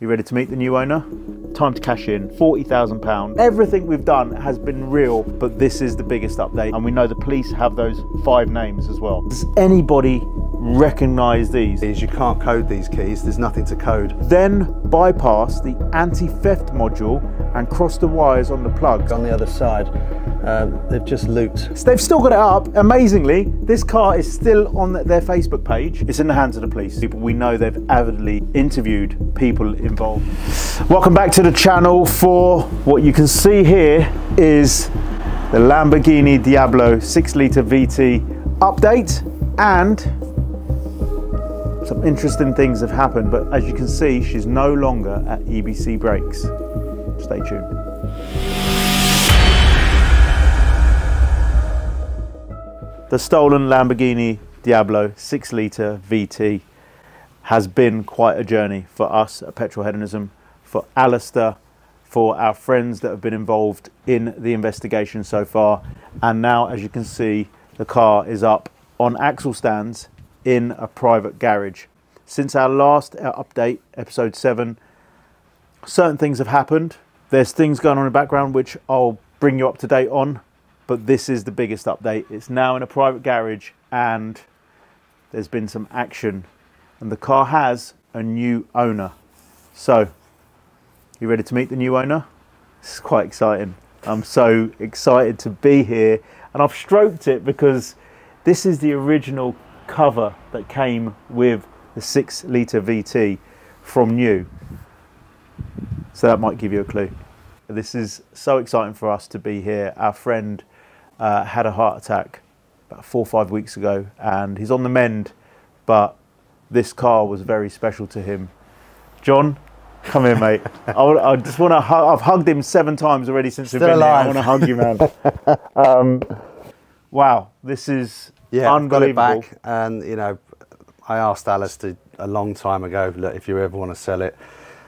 You ready to meet the new owner? Time to cash in, £40,000. Everything we've done has been real, but this is the biggest update. And we know the police have those 5 names as well. Does anybody recognise these? You can't code these keys, there's nothing to code. Then bypass the anti-theft module and cross the wires on the plugs. On the other side, they've just looped. So they've still got it up. Amazingly, this car is still on their Facebook page. It's in the hands of the police. People we know, they've avidly interviewed people involved. Welcome back to the channel. For what you can see here is the Lamborghini Diablo 6-litre VT update, and some interesting things have happened, but as you can see, she's no longer at EBC Brakes. Stay tuned. The stolen Lamborghini Diablo 6-litre VT has been quite a journey for us at Petrolheadonism, for Alistair, for our friends that have been involved in the investigation so far. And now, as you can see, the car is up on axle stands in a private garage. Since our last update, episode 7, certain things have happened. There's things going on in the background which I'll bring you up to date on, but this is the biggest update. It's now in a private garage and there's been some action, and the car has a new owner. So, you ready to meet the new owner? This is quite exciting. I'm so excited to be here, and I've stroked it because this is the original cover that came with the 6-litre VT from new. So that might give you a clue. This is so exciting for us to be here. Our friend had a heart attack about 4 or 5 weeks ago, and he's on the mend, but this car was very special to him. John, come here, mate. I just want to hug. I've hugged him 7 times already since we've been here. I want to hug you, man. Wow, this is unbelievable. Got it back, and you know, I asked Alistair a long time ago, look, if you ever want to sell it,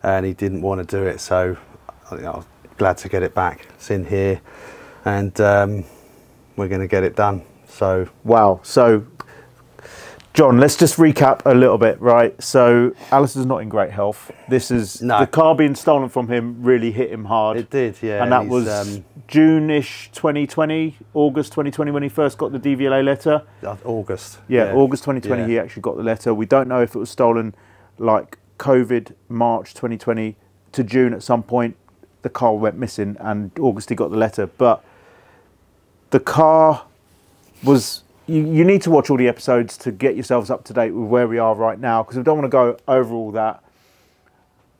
and he didn't want to do it, so I was glad to get it back. It's in here, and we're going to get it done. So wow. So John, let's just recap a little bit, right? So Alistair's not in great health. This is the car being stolen from him really hit him hard. It did, yeah. And that was June-ish 2020, August 2020 when he first got the DVLA letter. August. Yeah, August 2020 he actually got the letter. We don't know if it was stolen like COVID, March 2020 to June at some point. The car went missing, and August he got the letter. But the car was... You need to watch all the episodes to get yourselves up to date with where we are right now, because we don't want to go over all that.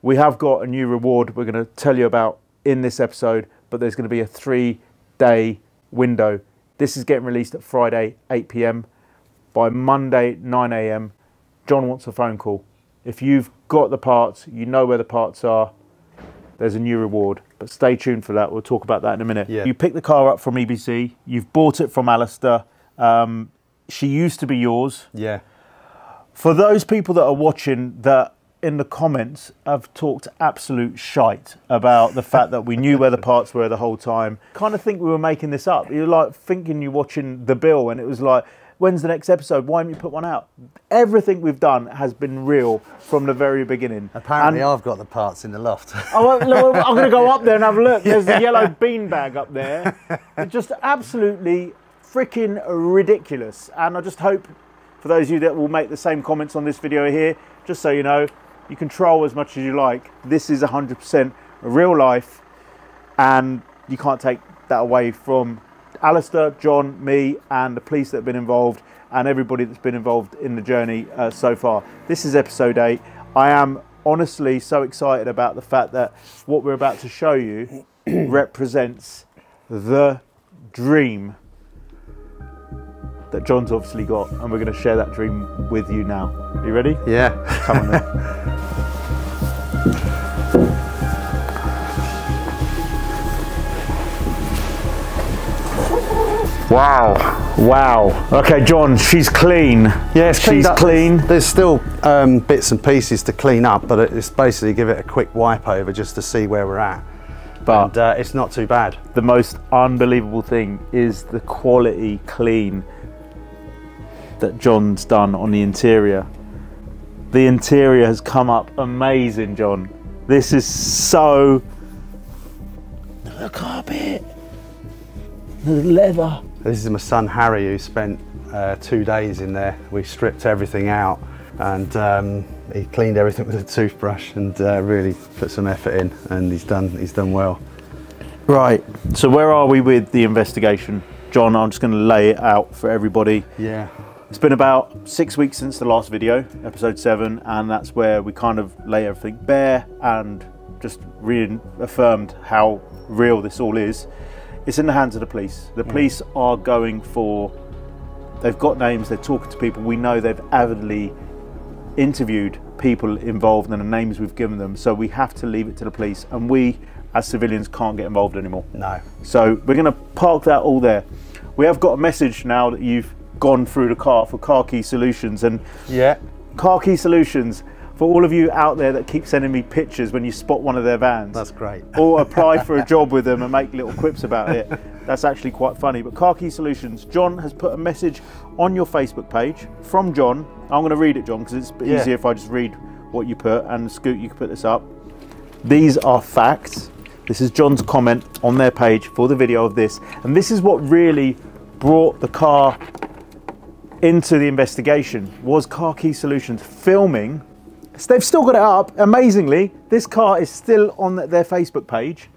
We have got a new reward we're going to tell you about in this episode, but there's going to be a 3-day window. This is getting released at Friday, 8 PM. By Monday, 9 AM, John wants a phone call. If you've got the parts, you know where the parts are, there's a new reward. But stay tuned for that. We'll talk about that in a minute. Yeah. You picked the car up from EBC. You've bought it from Alistair. She used to be yours. Yeah. For those people that are watching that in the comments have talked absolute shite about the fact that we knew where the parts were the whole time, kind of think we were making this up. You're like thinking you're watching The Bill, and it was like, when's the next episode? Why haven't you put one out? Everything we've done has been real from the very beginning. Apparently I've got the parts in the loft. I'm going to go up there and have a look. There's the yellow beanbag up there. It's just absolutely freaking ridiculous. And I just hope for those of you that will make the same comments on this video here, just so you know, you can troll as much as you like. This is 100% real life, and you can't take that away from Alistair, John, me, and the police that have been involved, and everybody that's been involved in the journey so far. This is episode 8. I am honestly so excited about the fact that what we're about to show you represents the dream that John's obviously got, and we're going to share that dream with you now. Are you ready? Yeah. Come on then. Wow. Wow. Okay, John, she's clean. Yeah, she's clean. There's still bits and pieces to clean up, but it's basically give it a quick wipe over just to see where we're at. But it's not too bad. The most unbelievable thing is the quality clean that John's done on the interior. The interior has come up amazing, John. This is so... The carpet. The leather. This is my son Harry, who spent 2 days in there. We stripped everything out, and he cleaned everything with a toothbrush and really put some effort in, and he's done well. Right, so where are we with the investigation? John, I'm just going to lay it out for everybody. Yeah. It's been about 6 weeks since the last video, episode 7, and that's where we kind of lay everything bare and just reaffirmed how real this all is. It's in the hands of the police. The police are going for, they've got names, they're talking to people. We know they've avidly interviewed people involved and the names we've given them, so we have to leave it to the police, and we as civilians can't get involved anymore. No. So we're going to park that all there. We have got a message now that you've gone through the car for Car Key Solutions, and yeah, Car Key Solutions, for all of you out there that keep sending me pictures when you spot one of their vans. That's great. Or apply for a job with them and make little quips about it. That's actually quite funny. But Car Key Solutions, John has put a message on your Facebook page from John. I'm going to read it, John, because it's easier if I just read what you put, and Scoot, you can put this up. These are facts. This is John's comment on their page for the video of this, and this is what really brought the car into the investigation, was Car Key Solutions filming. So they've still got it up. Amazingly, this car is still on their Facebook page.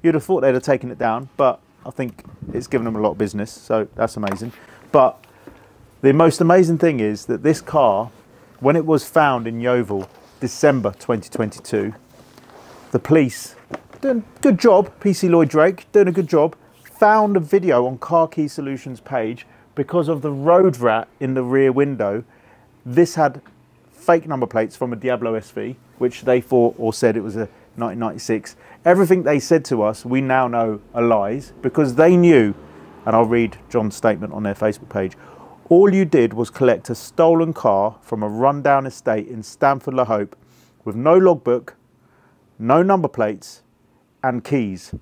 You'd have thought they'd have taken it down, but I think it's given them a lot of business, so that's amazing. But the most amazing thing is that this car, when it was found in Yeovil, December 2022, the police, doing a good job, PC Lloyd Drake, doing a good job, found a video on Car Key Solutions page because of the road rat in the rear window. This had fake number plates from a Diablo SV, which they thought or said it was a 1996. Everything they said to us, we now know are lies, because they knew, and I'll read John's statement on their Facebook page, all you did was collect a stolen car from a rundown estate in Stamford-le-Hope with no logbook, no number plates, and keys.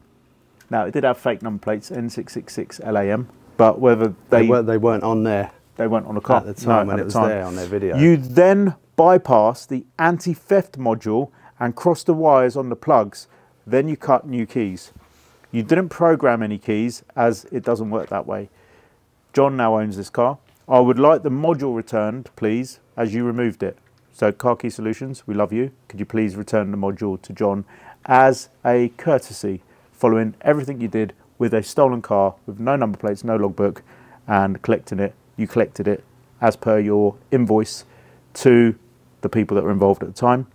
Now, it did have fake number plates, N666 LAM, but whether they weren't on there. They weren't on the car at the time when it was there on their video. You then bypassed the anti-theft module and crossed the wires on the plugs. Then you cut new keys. You didn't program any keys, as it doesn't work that way. John now owns this car. I would like the module returned, please, as you removed it. So Car Key Solutions, we love you. Could you please return the module to John as a courtesy, following everything you did with a stolen car with no number plates, no logbook, and collecting it. You collected it as per your invoice to the people that were involved at the time.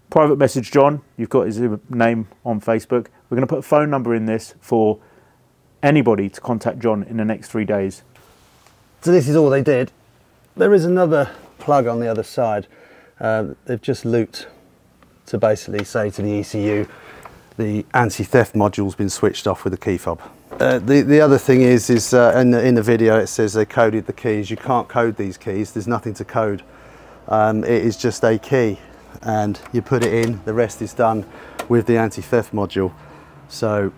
Private message John, you've got his name on Facebook. We're going to put a phone number in this for anybody to contact John in the next 3 days. So this is all they did. There is another plug on the other side. They've just looped to basically say to the ECU, the anti-theft module's been switched off with the key fob. The other thing is in the video it says they coded the keys. You can't code these keys, there's nothing to code. It is just a key, and you put it in, the rest is done with the anti-theft module. So,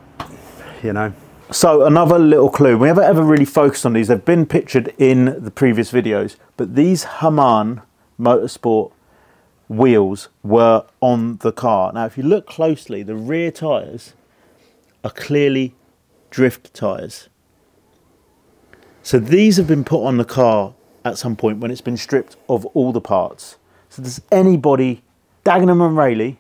you know. So another little clue, we haven't ever really focused on these, they've been pictured in the previous videos, but these Haman Motorsport wheels were on the car. Now if you look closely, the rear tyres are clearly drift tyres. So these have been put on the car at some point when it's been stripped of all the parts. So does anybody, Dagenham and Rayleigh,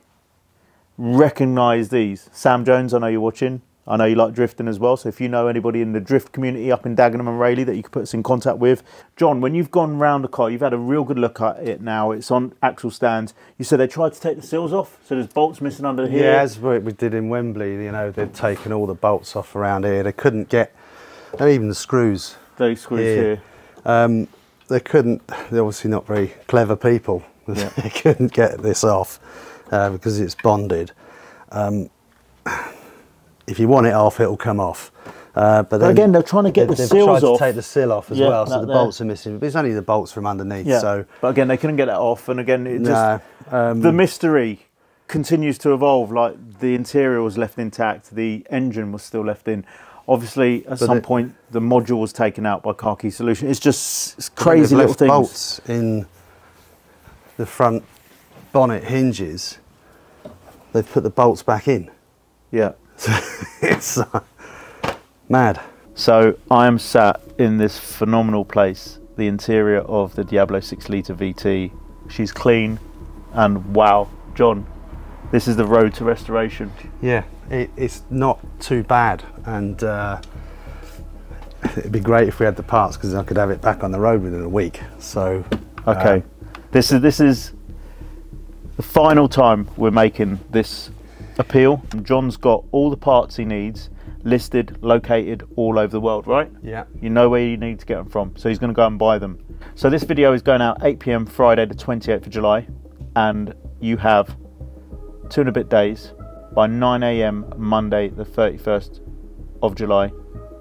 recognise these? Sam Jones, I know you're watching. I know you like drifting as well, so if you know anybody in the drift community up in Dagenham and Rayleigh that you could put us in contact with. John, when you've gone round the car, you've had a real good look at it now, it's on axle stands. You said they tried to take the seals off, so there's bolts missing under here. Yeah, as we did in Wembley, you know, they'd taken all the bolts off around here. They couldn't get, and even the screws. Those screws here. They couldn't, they're obviously not very clever people. Yeah. They couldn't get this off because it's bonded. If you want it off, it'll come off. But then again, they're trying to get the seals off. To take the seal off as well, so the bolts are missing. But it's only the bolts from underneath. Yeah. So, but again, they couldn't get that off, and again, it just the mystery continues to evolve. Like the interior was left intact, the engine was still left in. Obviously, at some point, the module was taken out by Car Key Solutions. It's crazy little things. Bolts in the front bonnet hinges they've put the bolts back in. Yeah. It's mad. So I am sat in this phenomenal place, the interior of the Diablo 6 litre VT. She's clean, and wow, John, this is the road to restoration. Yeah, it's not too bad, and it'd be great if we had the parts, because I could have it back on the road within a week. So okay, this is the final time we're making this appeal. John's got all the parts he needs listed, located all over the world, right? Yeah. You know where you need to get them from, so he's going to go and buy them. So this video is going out 8 PM Friday the 28th of July, and you have 2 and a bit days. By 9 AM Monday the 31st of July,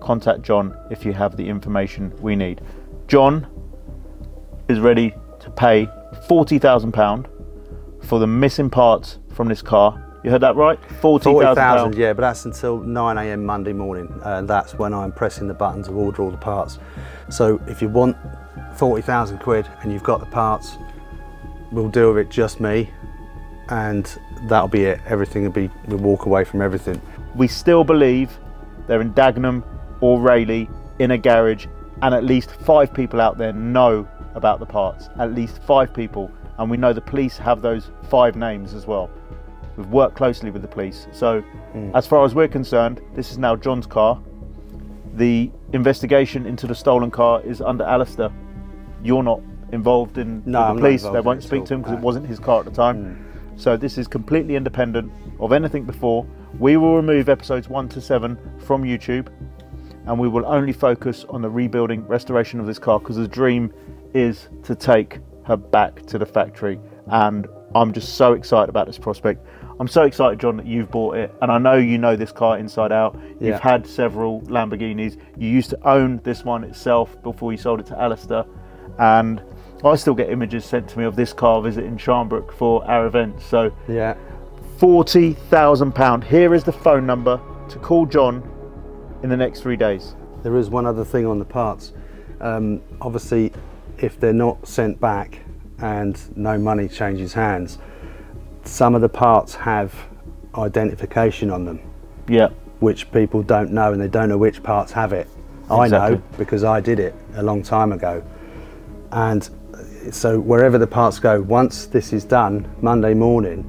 contact John if you have the information we need. John is ready to pay £40,000 for the missing parts from this car. You heard that right? £40,000. Yeah, but that's until 9 AM Monday morning. That's when I'm pressing the button to order all the parts. So if you want 40,000 quid and you've got the parts, we'll deal with it, just me, and that'll be it. Everything will be, we'll walk away from everything. We still believe they're in Dagenham or Rayleigh in a garage, and at least 5 people out there know about the parts. At least 5 people, and we know the police have those 5 names as well. We've worked closely with the police. So as far as we're concerned, this is now John's car. The investigation into the stolen car is under Alistair. You're not involved in No, the police. I'm not They involved won't in it speak at to him all. because it wasn't his car at the time. So this is completely independent of anything before. We will remove episodes 1 to 7 from YouTube, and we will only focus on the rebuilding, restoration of this car, because the dream is to take her back to the factory. And I'm just so excited about this prospect. I'm so excited, John, that you've bought it, and I know you know this car inside out. You've had several Lamborghinis. You used to own this one itself before you sold it to Alistair, and I still get images sent to me of this car visiting Sharnbrook for our events. So Yeah. £40,000. Here is the phone number to call John in the next 3 days. There is one other thing on the parts. Obviously, if they're not sent back and no money changes hands, some of the parts have identification on them, Yeah. which people don't know, and they don't know which parts have it. I Exactly. know, because I did it a long time ago. And so wherever the parts go, once this is done, Monday morning,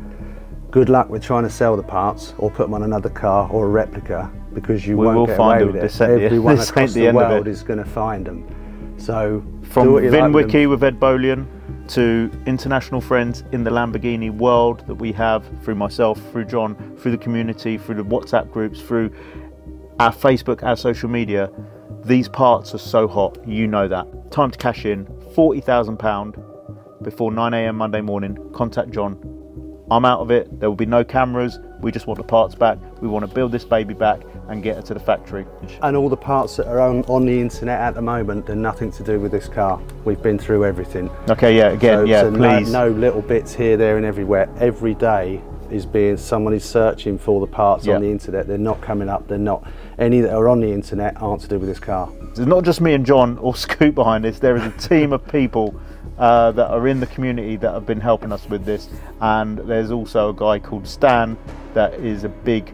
good luck with trying to sell the parts or put them on another car or a replica, because you We will won't get find away them. with This it. ain't the- Everyone this ain't across the the end of world it. is going to find them. So From do what you like with them. Vinwiki with Ed Bolian to international friends in the Lamborghini world that we have through myself, through John, through the community, through the WhatsApp groups, through our Facebook, our social media. These parts are so hot, you know that. Time to cash in £40,000 before 9 AM Monday morning. Contact John. I'm out of it. There will be no cameras. We just want the parts back. We want to build this baby back and get her to the factory. And all the parts that are on the internet at the moment, they're nothing to do with this car. We've been through everything. Okay, yeah, again, So please. no little bits here, there and everywhere. Every day is being, someone is searching for the parts on the internet. They're not coming up. They're not, any that are on the internet aren't to do with this car. There's not just me and John or Scoop behind this. There is a team of people that are in the community that have been helping us with this, and there's also a guy called Stan that is a big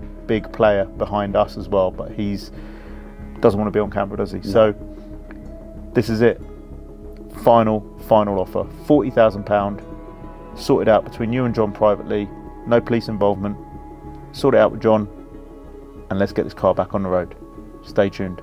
player behind us as well, but he's doesn't want to be on camera, does he? No. So this is it. Final offer, £40,000, sorted out between you and John privately, no police involvement. Sort it out with John, and let's get this car back on the road. Stay tuned.